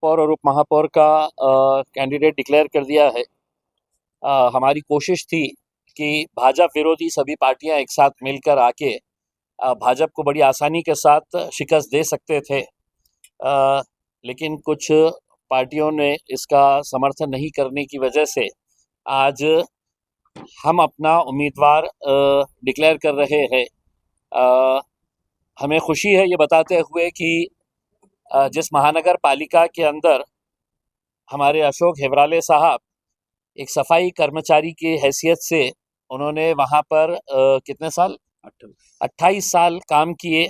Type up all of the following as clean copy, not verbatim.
महापौर और उप महापौर का कैंडिडेट डिक्लेयर कर दिया है। हमारी कोशिश थी कि भाजपा विरोधी सभी पार्टियां एक साथ मिलकर आके भाजपा को बड़ी आसानी के साथ शिकस्त दे सकते थे, लेकिन कुछ पार्टियों ने इसका समर्थन नहीं करने की वजह से आज हम अपना उम्मीदवार डिक्लेयर कर रहे हैं। हमें खुशी है ये बताते हुए कि जिस महानगर पालिका के अंदर हमारे अशोक हेवराले साहब एक सफाई कर्मचारी की हैसियत से उन्होंने वहाँ पर कितने साल 28 साल काम किए।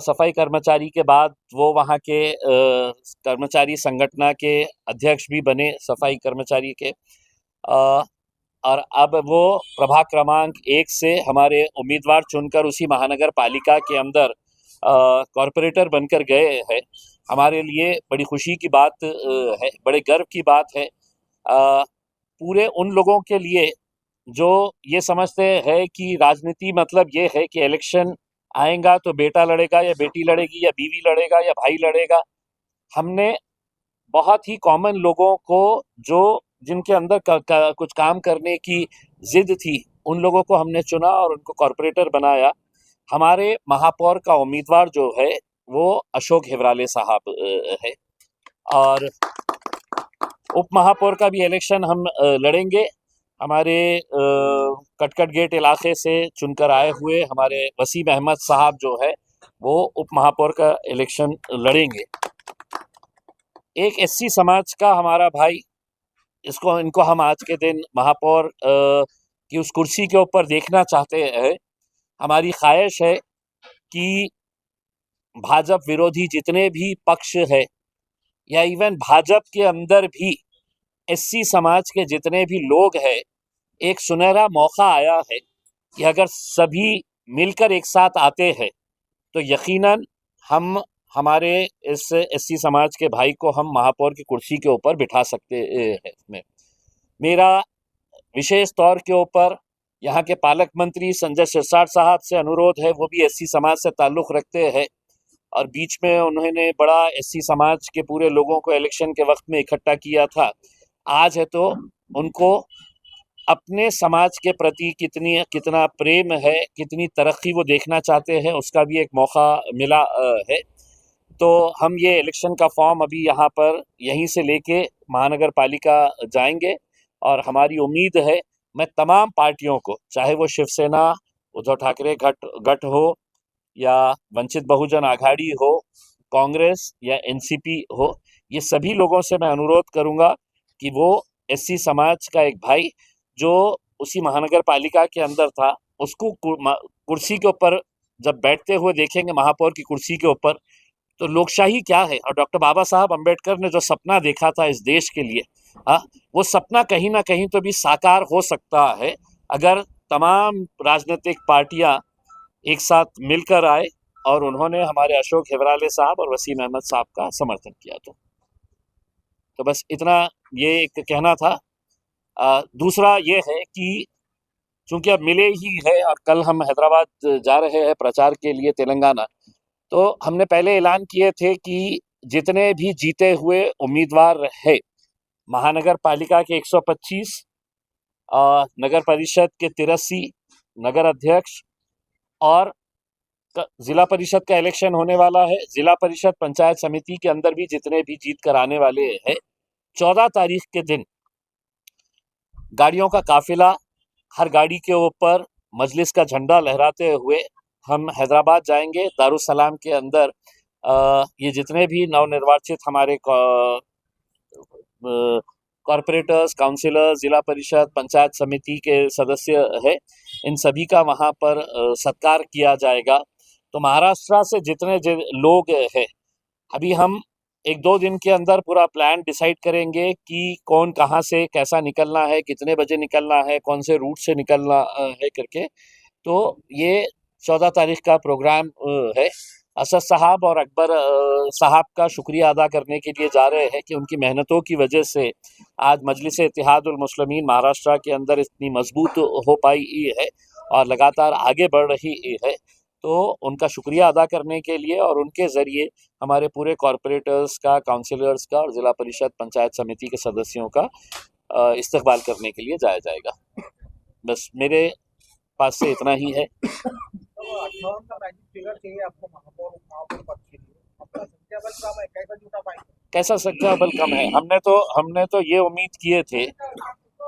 सफाई कर्मचारी के बाद वो वहाँ के कर्मचारी संगठन के अध्यक्ष भी बने सफाई कर्मचारी के, और अब वो प्रभाग क्रमांक 1 से हमारे उम्मीदवार चुनकर उसी महानगर पालिका के अंदर कॉरपोरेटर बनकर गए हैं। हमारे लिए बड़ी खुशी की बात है, बड़े गर्व की बात है पूरे उन लोगों के लिए जो ये समझते हैं कि राजनीति मतलब ये है कि इलेक्शन आएगा तो बेटा लड़ेगा या बेटी लड़ेगी या बीवी लड़ेगा या भाई लड़ेगा। हमने बहुत ही कॉमन लोगों को जो जिनके अंदर कुछ काम करने की जिद थी, उन लोगों को हमने चुना और उनको कॉरपोरेटर बनाया। हमारे महापौर का उम्मीदवार जो है वो अशोक हेवराले साहब है, और उप महापौर का भी इलेक्शन हम लड़ेंगे। हमारे कटकट गेट इलाके से चुनकर आए हुए हमारे वसीम अहमद साहब जो है वो उप महापौर का इलेक्शन लड़ेंगे। एक एससी समाज का हमारा भाई, इनको हम आज के दिन महापौर की उस कुर्सी के ऊपर देखना चाहते हैं। हमारी ख्वाहिश है कि भाजपा विरोधी जितने भी पक्ष है या इवन भाजपा के अंदर भी एससी समाज के जितने भी लोग हैं, एक सुनहरा मौका आया है कि अगर सभी मिलकर एक साथ आते हैं तो यकीनन हम हमारे इस एससी समाज के भाई को हम महापौर की कुर्सी के ऊपर बिठा सकते हैं। मेरा विशेष तौर के ऊपर यहाँ के पालक मंत्री संजय सिरसाट साहब से अनुरोध है, वो भी एससी समाज से ताल्लुक़ रखते हैं और बीच में उन्होंने बड़ा एससी समाज के पूरे लोगों को इलेक्शन के वक्त में इकट्ठा किया था। आज है तो उनको अपने समाज के प्रति कितना प्रेम है, कितनी तरक्की वो देखना चाहते हैं, उसका भी एक मौका मिला है। तो हम ये इलेक्शन का फॉर्म अभी यहाँ पर यहीं से लेके महानगर पालिका जाएंगे और हमारी उम्मीद है मैं तमाम पार्टियों को, चाहे वो शिवसेना, उद्धव ठाकरे गठ हो या वंचित बहुजन आघाड़ी हो, कांग्रेस या एनसीपी हो, ये सभी लोगों से मैं अनुरोध करूंगा कि वो एससी समाज का एक भाई जो उसी महानगर पालिका के अंदर था, उसको कुर्सी के ऊपर जब बैठते हुए देखेंगे, महापौर की कुर्सी के ऊपर, तो लोकशाही क्या है और डॉक्टर बाबा साहब अम्बेडकर ने जो सपना देखा था इस देश के लिए, वो सपना कहीं ना कहीं तो भी साकार हो सकता है अगर तमाम राजनीतिक पार्टियां एक साथ मिलकर आए और उन्होंने हमारे अशोक हेवराले साहब और वसीम अहमद साहब का समर्थन किया। तो बस इतना ये एक कहना था। दूसरा ये है कि चूंकि अब मिले ही है और कल हम हैदराबाद जा रहे हैं प्रचार के लिए तेलंगाना, तो हमने पहले ऐलान किए थे कि जितने भी जीते हुए उम्मीदवार है, महानगर पालिका के 125, नगर परिषद के 83, नगर अध्यक्ष और जिला परिषद का इलेक्शन होने वाला है। जिला परिषद पंचायत समिति के अंदर भी जितने भी जीत कर आने वाले हैं, 14 तारीख के दिन गाड़ियों का काफिला, हर गाड़ी के ऊपर मजलिस का झंडा लहराते हुए हम हैदराबाद जाएंगे। दारुसलाम के अंदर ये जितने भी नवनिर्वाचित हमारे कॉरपोरेटर्स, काउंसिलर्स, जिला परिषद, पंचायत समिति के सदस्य है, इन सभी का वहाँ पर सत्कार किया जाएगा। तो महाराष्ट्र से जितने लोग हैं, अभी हम 1-2 दिन के अंदर पूरा प्लान डिसाइड करेंगे कि कौन कहाँ से कैसा निकलना है, कितने बजे निकलना है, कौन से रूट से निकलना है करके। तो ये 14 तारीख का प्रोग्राम है। असद साहब और अकबर साहब का शुक्रिया अदा करने के लिए जा रहे हैं कि उनकी मेहनतों की वजह से आज मजलिस इत्तेहादुल मुस्लिमीन महाराष्ट्र के अंदर इतनी मजबूत हो पाई है और लगातार आगे बढ़ रही है। तो उनका शुक्रिया अदा करने के लिए और उनके ज़रिए हमारे पूरे कॉरपोरेटर्स का, काउंसिलर्स का और ज़िला परिषद पंचायत समिति के सदस्यों का इस्तकबाल करने के लिए जाया जाएगा। बस मेरे पास से इतना ही है। कैसा संख्या बल कम है? हमने तो ये उम्मीद किए थे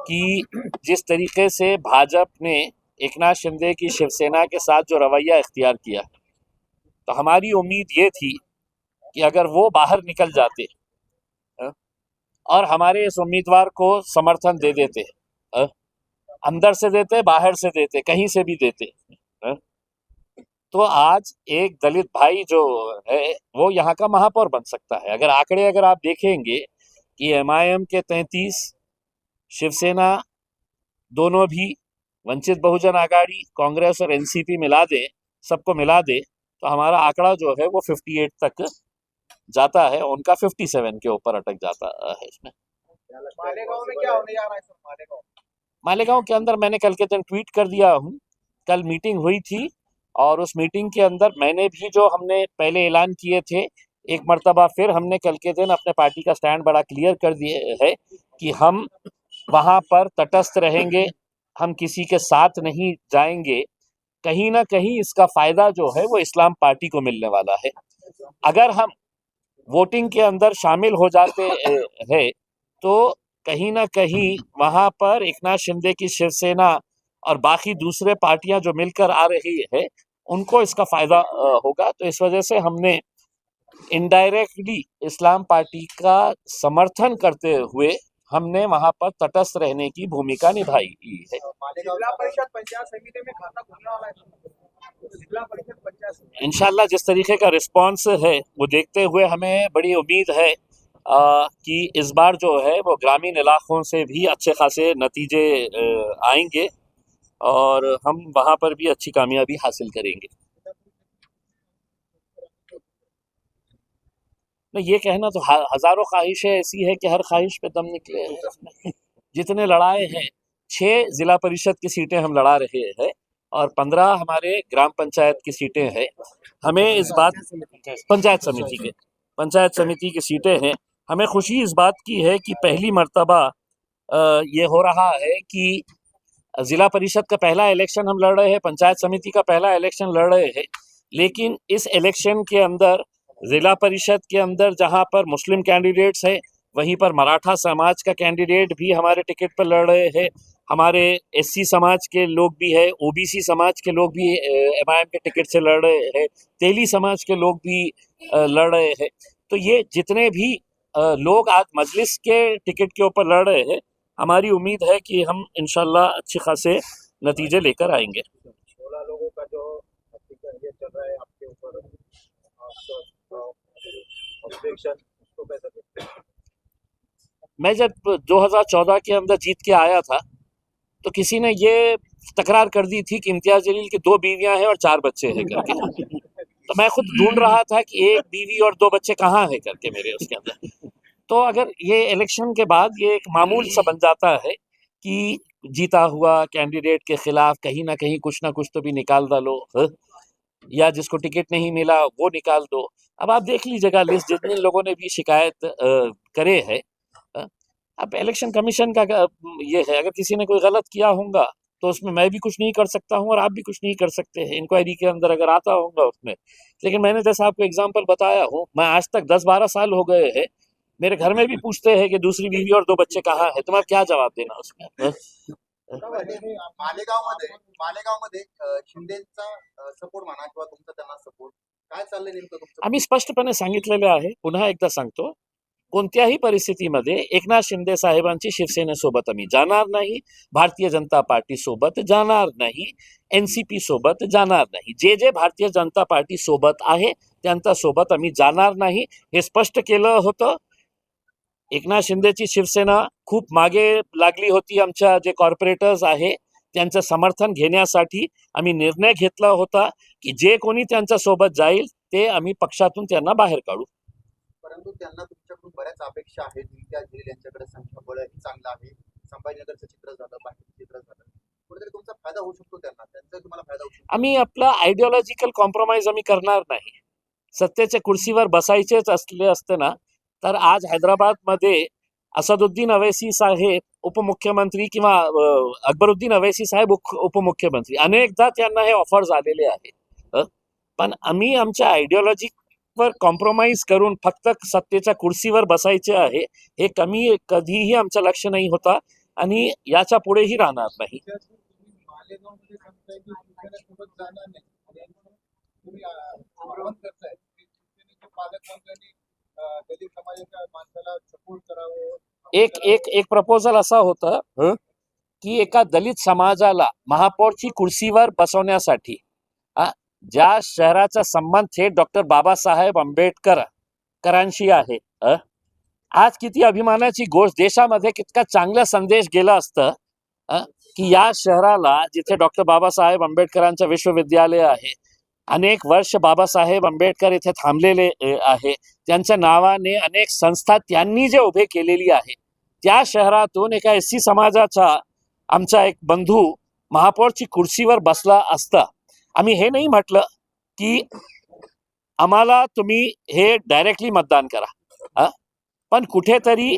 कि जिस तरीके से भाजपा ने एकनाथ शिंदे की शिवसेना के साथ जो रवैया इख्तियार किया, तो हमारी उम्मीद ये थी कि अगर वो बाहर निकल जाते और हमारे इस उम्मीदवार को समर्थन दे देते, अंदर से देते, बाहर से देते, कहीं से भी देते, तो आज एक दलित भाई जो है वो यहाँ का महापौर बन सकता है। अगर आप देखेंगे कि MIM के 33, शिवसेना दोनों भी, वंचित बहुजन आघाड़ी, कांग्रेस और NCP मिला दे, सबको मिला दे, तो हमारा आंकड़ा जो है वो 58 तक जाता है, उनका 57 के ऊपर अटक जाता है। इसमें मालेगांव में क्या होने जा रहा है सर? मालेगांव के अंदर मैंने कल के दिन ट्वीट कर दिया हूँ। कल मीटिंग हुई थी और उस मीटिंग के अंदर मैंने भी जो हमने पहले ऐलान किए थे, एक मर्तबा फिर हमने कल के दिन अपने पार्टी का स्टैंड बड़ा क्लियर कर दिए है कि हम वहाँ पर तटस्थ रहेंगे, हम किसी के साथ नहीं जाएंगे। कहीं ना कहीं इसका फायदा जो है वो इस्लाम पार्टी को मिलने वाला है। अगर हम वोटिंग के अंदर शामिल हो जाते हैं तो कहीं ना कहीं वहां पर एकनाथ शिंदे की शिवसेना और बाकी दूसरे पार्टियां जो मिलकर आ रही है उनको इसका फायदा होगा। तो इस वजह से हमने इनडायरेक्टली इस्लाम पार्टी का समर्थन करते हुए हमने वहां पर तटस्थ रहने की भूमिका निभाई है। जिला परिषद पंचायत समिति में खाता खुलने वाला है। जिला परिषद पंचायत समिति इंशाल्लाह जिस तरीके का रिस्पांस है वो देखते हुए हमें बड़ी उम्मीद है कि इस बार जो है वो ग्रामीण इलाकों से भी अच्छे खासे नतीजे आएंगे और हम वहां पर भी अच्छी कामयाबी हासिल करेंगे। नहीं, ये कहना तो हजारों ख्वाहिशें ऐसी है कि हर ख्वाहिश पे दम निकले। जितने लड़ाए हैं, 6 जिला परिषद की सीटें हम लड़ा रहे हैं और 15 हमारे ग्राम पंचायत की सीटें हैं। हमें इस बात पंचायत समिति की सीटें हैं। हमें खुशी इस बात की है कि पहली मर्तबा ये हो रहा है कि जिला परिषद का पहला इलेक्शन हम लड़ रहे हैं, पंचायत समिति का पहला इलेक्शन लड़ रहे हैं, लेकिन इस इलेक्शन के अंदर जिला परिषद के अंदर जहां पर मुस्लिम कैंडिडेट्स हैं, वहीं पर मराठा समाज का कैंडिडेट भी हमारे टिकट पर लड़ रहे हैं, हमारे SC समाज के लोग भी है, OBC समाज के लोग भी MIM के टिकट से लड़ रहे हैं, तेली समाज के लोग भी लड़ रहे हैं। तो ये जितने भी लोग आज मजलिस के टिकट के ऊपर लड़ रहे हैं, हमारी उम्मीद है कि हम इंशाल्लाह अच्छे खासे नतीजे लेकर आएंगे। 16 लोगों का जो ये चल रहा है आपके ऊपर ऑब्जेक्शन, उसको कैसे देखते हैं? मैं जब 2014 के अंदर जीत के आया था तो किसी ने ये तकरार कर दी थी कि इम्तियाज जलील की 2 बीवियां हैं और 4 बच्चे हैं करके। तो मैं खुद ढूंढ रहा था कि 1 बीवी और 2 बच्चे कहाँ हैं करके मेरे उसके अंदर। तो अगर ये इलेक्शन के बाद ये एक मामूल सा बन जाता है कि जीता हुआ कैंडिडेट के खिलाफ कहीं ना कहीं कुछ ना कुछ तो भी निकाल डालो, या जिसको टिकट नहीं मिला वो निकाल दो। अब आप देख लीजिएगा लिस्ट, जितने लोगों ने भी शिकायत करे है। अब इलेक्शन कमीशन का ये है, अगर किसी ने कोई गलत किया होगा तो उसमें मैं भी कुछ नहीं कर सकता हूँ और आप भी कुछ नहीं कर सकते हैं, इंक्वायरी के अंदर अगर आता होगा उसमें। लेकिन मैंने जैसा आपको एग्जांपल बताया हूँ, मैं आज तक 10-12 साल हो गए हैं, मेरे घर में भी पूछते हैं कि दूसरी बीवी और 2 बच्चे कहाँ है, तो मैं क्या जवाब देना उसमें। मालेगावमध्ये शिंदेचा सपोर्ट म्हणा किंवा तुमचा त्यांना सपोर्ट काय चाललंय नेमकं तुमचं? आम्ही स्पष्टपणे सांगितलेले आहे, पुन्हा एकदा सांगतो, कोणत्याही परिस्थितीमध्ये एकनाथ शिंदे साहेबांची शिवसेनेसोबत आम्ही जाणार नाही, भारतीय जनता पार्टी सोबत जाणार नाही, NCP सोबत जाणार नाही। जे भारतीय जनता पार्टी सोबत आहे त्यांच्या सोबत आम्ही जाणार नाही, हे स्पष्ट केलं होतं। एकनाथ शिंदेची शिवसेना खूप मागे लागली होती, आमच्या जे कॉर्पोरेटर्स आहे त्यांचं समर्थन घेण्यासाठी आम्ही निर्णय घेतला होता की जे कोणी त्यांच्या सोबत जाईल ते आम्ही पक्षातून त्यांना बाहेर काढू। परंतु त्यांना तुमच्याकडून बऱ्याच अपेक्षा आहेत। इम्तियाज जलील यांच्याकडे संख्याबळही चांगलं आहे, संभाजीनगरचं चित्र झालं, बाकीचं चित्र झालं, कुठेतरी तुमचा फायदा होऊ शकतो, त्यांना तुम्हाला फायदा होऊ शकतो। आम्ही आपलं आयडिओलॉजिकल कॉम्प्रोमाइज आम्ही करणार नाही. सत्तेच्या कुर्सीवर बसायचेच असले असते ना, तर आज हैदराबादमध्ये असदुद्दीन अवैसी साहेब उपमुख्यमंत्री किंवा अकबरुद्दीन अवैसी साहेब उपमुख्यमंत्री अनेकदा त्यांना हे ऑफर्स आलेले आहे. पण आम्ही आमच्या आयडिओलॉजीवर कॉम्प्रोमाइज करून फक्त सत्तेच्या कुर्सीवर बसायचे आहे हे कधीही आमचं लक्ष नाही होता आणि याच्या पुढेही राहणार नाही. मालेगावमध्ये सांगताय की शिवसेनेसोबत जाणार नाही आणि तुम्ही आवाहन करताय की शिवसेनेच्या पालकमंत्र्यांनी दलित समाजाच्या माणसाला सपोर्ट करावं. एक एक एक प्रपोजल असा होतं की एका दलित समाजाला महापौरची कुर्सीवर बसवण्यासाठी ज्या शहराचा संबंध थेट डॉक्टर बाबासाहेब आंबेडकरांशी आहे, आज किती अभिमानाची गोष्ट, देशामध्ये कितका चांगला संदेश गेला असतं की या शहराला जिथे डॉक्टर बाबासाहेब आंबेडकरांचं विश्वविद्यालय आहे, अनेक वर्ष बाबासाहेब आंबेडकर इथे थांबलेले आहे, त्यांच्या नावाने अनेक संस्था त्यांनी जे उभे केलेली आहे, त्या शहरातून एका एससी समाजाचा आमचा एक बंधू महापौरची कुर्सीवर बसला असता. आम्ही हे नाही म्हटलं की आम्हाला तुम्ही हे डायरेक्टली मतदान करा, पण कुठेतरी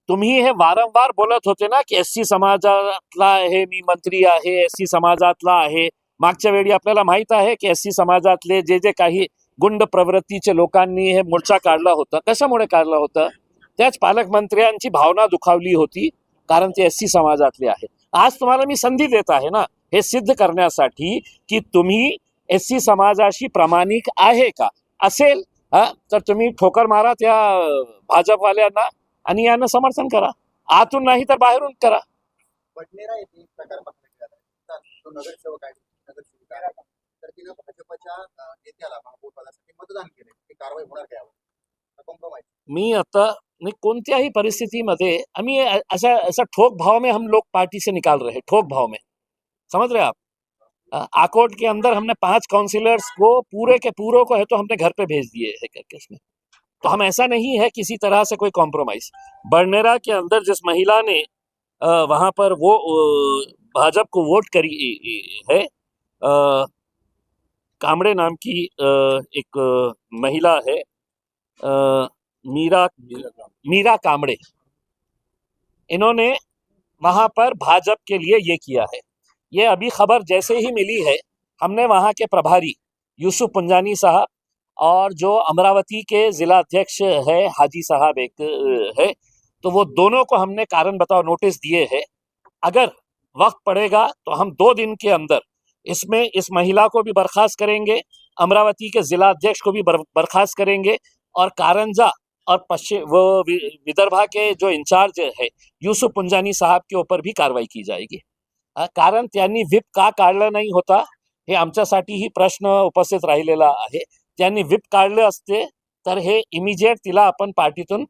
तुम्ही हे वारंवार बोलत होते ना की एससी समाजातला हे मी मंत्री आहे, एससी समाजातला आहे. मागच्या वेळी आपल्याला माहित आहे की एससी समाजातले जे काही गुंड प्रवृत्तीचे लोकांनी हे मोर्चा काढला होता. कशामुळे काढला होता? त्याच पालकमंत्र्यांची भावना दुखावली होती, कारण ते एससी समाजातले आहे. आज तुम्हाला मी संधी देत आहे ना हे सिद्ध करण्यासाठी की तुम्ही एससी समाजाशी प्रामाणिक आहे का. असेल तर तुम्ही ठोकर मारा त्या भाजपवाल्यांना आणि यांना समर्थन करा. आतून नाही तर बाहेरून करा. बडनेरा येथे एक प्रकार बघण्यात आला. जो नगरसेवक आहे, नगरसेविका आहे, तर तिनं भाजपच्या नेत्याला महापौरपदासाठी मतदान केले. ही कारवाई होणार काय? कॉम्प्रोमाइज मी आता कोणत्याही परिस्थितीमध्ये आम्ही ऐसा ठोक भाव में हम लोग पार्टी से निकाल रहे, ठोक भाव में, समझ रहे आप. आकोट के अंदर हमने 5 काउंसिलर्स को पूरे के पूरों को है तो हमने घर पे भेज दिए है करके इसमें. तो हम ऐसा नहीं है किसी तरह से कोई कॉम्प्रोमाइज. बरनेरा के अंदर जिस महिला ने वहां पर वो भाजपा को वोट करी है, कामड़े नाम की एक महिला है, मीरा कामड़े, इन्होंने वहां पर भाजपा के लिए ये किया है. ये अभी खबर जैसे ही मिली है, हमने वहां के प्रभारी यूसुफ पुंजानी साहब और जो अमरावती के जिला अध्यक्ष है हाजी साहब एक है, तो वो दोनों को हमने कारण बताओ नोटिस दिए हैं. अगर वक्त पड़ेगा तो हम 2 दिन के अंदर इसमें इस महिला को भी बर्खास्त करेंगे, अमरावती के जिला अध्यक्ष को भी बर्खास्त करेंगे और कारंजा और विदर्भा के जो इंचार्ज है यूसुफ पुंजानी साहब के ऊपर भी कार्रवाई की जाएगी. कारण त्यांनी व्हिप का काढलं नाही होता हे आमच्यासाठीही प्रश्न उपस्थित राहिलेला आहे. त्यांनी व्हिप काढले असते तर हे इमिजिएट तिला आपण पार्टीतून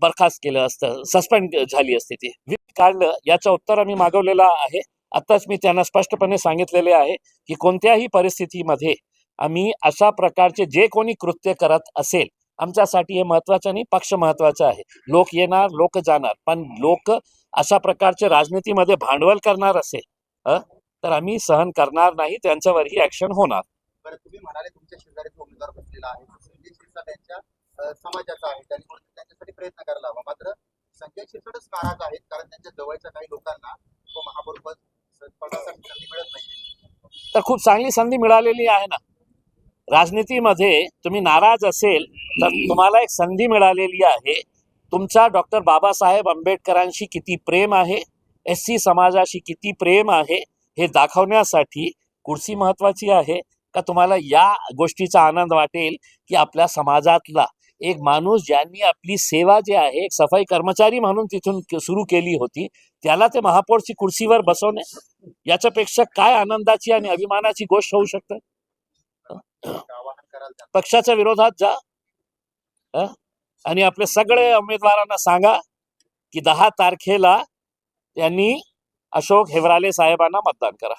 बरखास्त केलं असतं, सस्पेंड झाली असते. ती व्हिप काढलं याचं उत्तर आम्ही मागवलेलं आहे. आताच मी त्यांना स्पष्टपणे सांगितलेले आहे की कोणत्याही परिस्थितीमध्ये आम्ही अशा प्रकारचे जे कोणी कृत्य करत असेल, आमच्यासाठी हे महत्वाचं नाही, पक्ष महत्वाचा आहे. लोक येणार, लोक जाणार, पण लोक अशा प्रकारचे राजनीतीमध्ये भांडवल करणार असेल तर आम्ही सहन करणार नाही, त्यांच्यावरही ऍक्शन होणार. बरं, तुम्ही म्हणाले तुमच्या शेजारी उमेदवार बसलेला आहे, संजय शिरसाट त्यांच्या समाजाचा आहे, त्यांनी त्यांच्यासाठी प्रयत्न करायला हवा. मात्र संजय शिरसाटच नाराज आहेत, कारण त्यांच्या जवळच्या काही लोकांना तो महापौर पदासाठी संधी मिळत नाही. तर खूप चांगली संधी मिळालेली आहे ना. राजनीतीमध्ये तुम्ही नाराज असेल तर तुम्हाला एक संधी मिळालेली आहे. तुमचा डॉक्टर बाबासाहेब आंबेडकरांशी किती प्रेम आहे, एससी समाजाशी किती प्रेम आहे हे दाखवण्यासाठी कुर्सी महत्वाची आहे का तुम्हाला या गोष्टीचा आनंद वाटेल की आपल्या समाजातला एक माणूस ज्यांनी आपली सेवा जी आहे एक सफाई कर्मचारी म्हणून तिथून सुरू केली होती, त्याला ते महापौरची कुर्सीवर बसवणे याच्यापेक्षा काय आनंदाची आणि अभिमानाची गोष्ट होऊ शकते. पक्षाच्या विरोधात जा आणि आपले सगळे उमेदवारांना सांगा की 10 तारखेला त्यांनी अशोक हेवराले साहेबांना मतदान करा.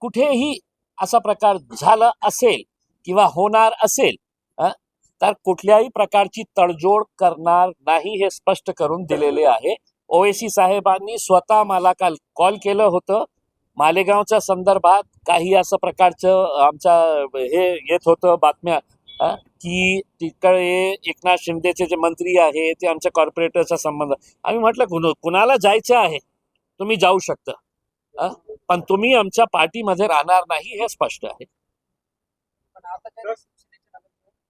कुठेही असा प्रकार झाला असेल किंवा होणार असेल तर कुठल्याही प्रकारची तडजोड करणार नाही हे स्पष्ट करून दिलेले आहे. ओवेसी साहेबांनी स्वतः मला काल कॉल केलं होतं. मालेगावच्या संदर्भात काही असं प्रकारचं आमच्या हे येत होतं बातम्या की तिकडे एकनाथ शिंदेचे जे मंत्री आहे ते आमच्या कॉर्पोरेटरचा संबंध. आम्ही म्हटलं कुणाला जायचं आहे तुम्ही जाऊ शकता, पण तुम्ही आमच्या पार्टीमध्ये राहणार नाही हे स्पष्ट आहे. पण आता काही शिवसेनेचे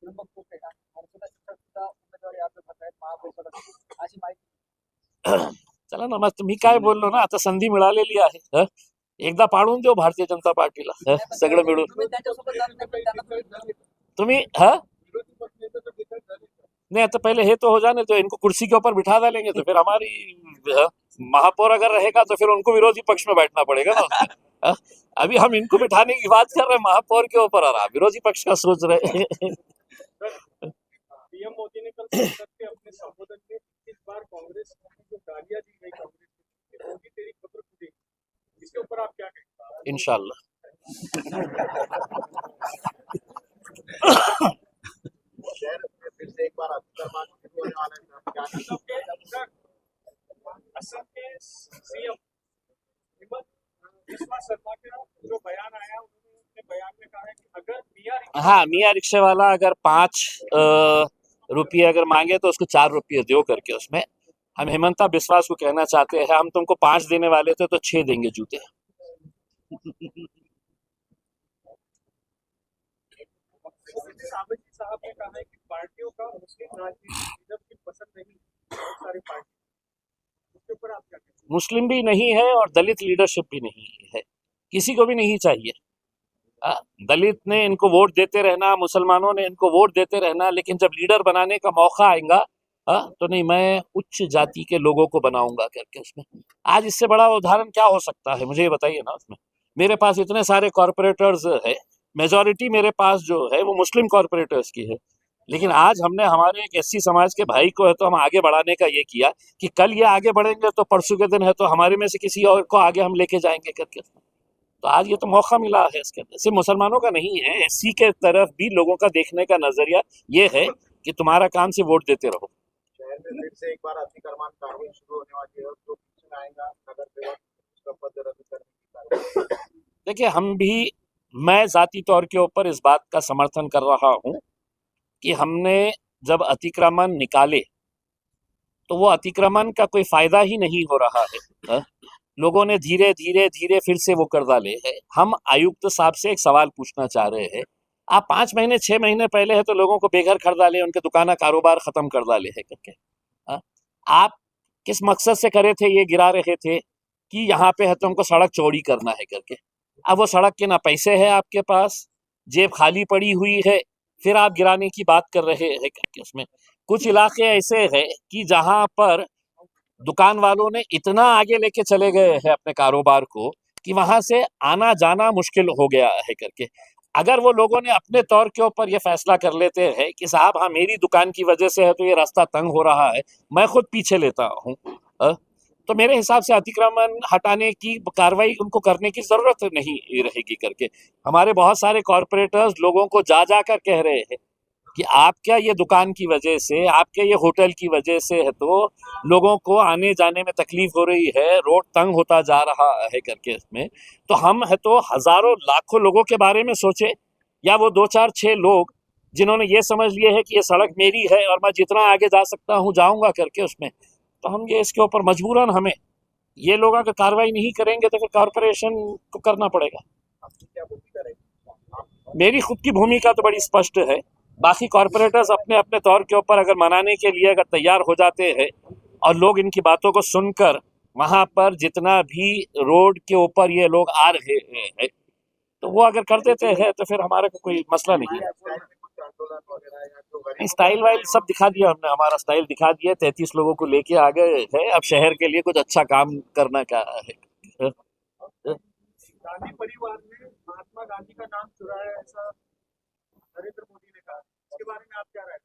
त्र्यंबक खोपटे आणि सुद्धा शिक्षक उमेदवारी अर्ज भरतायत महापरिषदेत अशी माहिती. चला ना, मग मी काय बोललो ना, आता संधी मिळालेली आहे. एकदा पाडून देऊ भारतीय जनता पार्टीला सगळं मिळून. तुम्ही नहीं तो पहले है तो हो जाने तो इनको कुर्सी के ऊपर बिठा डालेंगे तो फिर हमारी महापौर अगर रहेगा तो फिर उनको विरोधी पक्ष में बैठना पड़ेगा ना. अभी हम इनको बिठाने की बात कर रहे हैं महापौर के ऊपर, और आप विरोधी पक्ष का सोच रहे हैं. पीएम मोदी ने कल संसद के अपने संबोधन में इस बार कांग्रेस को जो गालियां दी गई कांग्रेस को, तेरी खबर खुदेगी, इसके ऊपर आप क्या कहेंगे? इंशाल्लाह. फिर से एक बार होने वाला है. असम के सीएम हिमंत बिस्वा शर्मा के जो बयान आया, उन्होंने बयान में कहा है कि अगर हाँ, मियाँ रिक्शे वाला अगर 5 रुपये अगर मांगे तो उसको 4 रुपये दो करके, उसमें हम हेमंता बिस्वास को कहना चाहते हैं हम तुमको 5 देने वाले थे तो 6 देंगे जूते. साबित साहब ने कहा है कि पार्टियों का मुस्लिम राजनीतिक पसंद नहीं, बहुत सारी पार्टी, उसके ऊपर आप क्या कहेंगे? मुस्लिम भी नहीं है और दलित लीडरशिप भी नहीं है, किसी को भी नहीं चाहिए. दलित ने इनको वोट देते रहना, मुसलमानों ने इनको वोट देते रहना, लेकिन जब लीडर बनाने का मौका आएगा तो नहीं, मैं उच्च जाति के लोगों को बनाऊंगा करके. उसमें आज इससे बड़ा उदाहरण क्या हो सकता है, मुझे ये बताइए ना. उसमें मेरे पास इतने सारे कॉर्पोरेटर्स है, मेजॉरिटी मेरे पास जो है वो मुस्लिम कॉर्पोरेटर्स की है, लेकिन आज हमने हमारे एक एससी समाज के भाई को है तो हम आगे बढ़ाने का ये किया कि कल ये आगे बढ़ेंगे तो परसों के दिन है तो हमारे में से किसी और को आगे हम लेके जाएंगे करके. तो आज ये तो मौका मिला है इसके अंदर. सिर्फ मुसलमानों का नहीं है, एससी के तरफ भी लोगों का देखने का नजरिया ये है कि तुम्हारा काम से वोट देते रहो. शहर में फिर से एक बार अतिक्रमण कार्रवाई शुरू होने वाली है, तो पीछे आएगा नगर सेवक उसका पद रद्द करने की कार्रवाई. देखिए, मैं जाती तौर के ऊपर इस बात का समर्थन कर रहा हूं कि हमने जब अतिक्रमण निकाले तो वो अतिक्रमण का कोई फायदा ही नहीं हो रहा है. लोगों ने धीरे धीरे फिर से वो कर डाले हैं. हम आयुक्त साहब से एक सवाल पूछना चाह रहे हैं, आप 5 महीने 6 महीने पहले है तो लोगों को बेघर कर डाले, उनके दुकाना कारोबार खत्म कर डाले है करके. आप किस मकसद से करे थे, ये गिरा रहे थे कि यहाँ पे है तो हमको सड़क चौड़ी करना है करके. अब वो सड़क के ना पैसे है आपके पास, जेब खाली पड़ी हुई है, फिर आप गिराने की बात कर रहे हैं करके. उसमें कुछ इलाके ऐसे हैं कि जहां पर दुकान वालों ने इतना आगे लेके चले गए हैं अपने कारोबार को कि वहां से आना जाना मुश्किल हो गया है करके. अगर वो लोगों ने अपने तौर के ऊपर ये फैसला कर लेते हैं कि साहब हाँ मेरी दुकान की वजह से है तो ये रास्ता तंग हो रहा है, मैं खुद पीछे लेता हूँ, तो मेरे हिसाब से अतिक्रमण हटाने की कार्रवाई उनको करने की जरूरत नहीं रहेगी करके. हमारे बहुत सारे कॉर्पोरेटर्स लोगों को जा कर कह रहे हैं कि आपका ये दुकान की वजह से, आपके ये होटल की वजह से है तो लोगों को आने जाने में तकलीफ हो रही है, रोड तंग होता जा रहा है करके. इसमें तो हम है तो हजारों लाखों लोगों के बारे में सोचे, या वो 2 4 6 लोग जिन्होंने ये समझ लिए है कि ये सड़क मेरी है और मैं जितना आगे जा सकता हूँ जाऊंगा करके. उसमें तो हम ये इसके ऊपर मजबूरन हमें ये लोग अगर कार्रवाई नहीं करेंगे तो फिर कॉर्पोरेशन को करना पड़ेगा. क्या भूमिका रहेगी? मेरी खुद की भूमिका तो बड़ी स्पष्ट है, बाकी कॉर्पोरेटर्स अपने अपने तौर के ऊपर अगर मनाने के लिए अगर तैयार हो जाते हैं और लोग इनकी बातों को सुनकर वहां पर जितना भी रोड के ऊपर ये लोग आ रहे हैं तो वो अगर कर देते हैं तो फिर हमारे को कोई मसला नहीं है. स्टाइल वाइल सब दिखा दिया हमने, हमारा स्टाइल दिखा दिया, 33 लोगों को लेके आ गए हैं. अब शहर के लिए कुछ अच्छा काम करना का है. गांधी परिवार ने महात्मा गांधी का नाम चुराया, ऐसा नरेंद्र मोदी ने कहा, इसके बारे में आप क्या राय?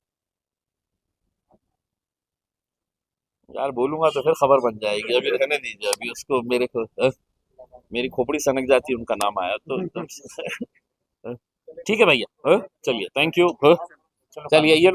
यार बोलूंगा तो फिर खबर बन जाएगी, अभी रहने दीजिए. अभी उसको मेरी खोपड़ी सनक जाती है उनका नाम आया तो ठीक है भैया, चलिए, थैंक यू. चलिए ये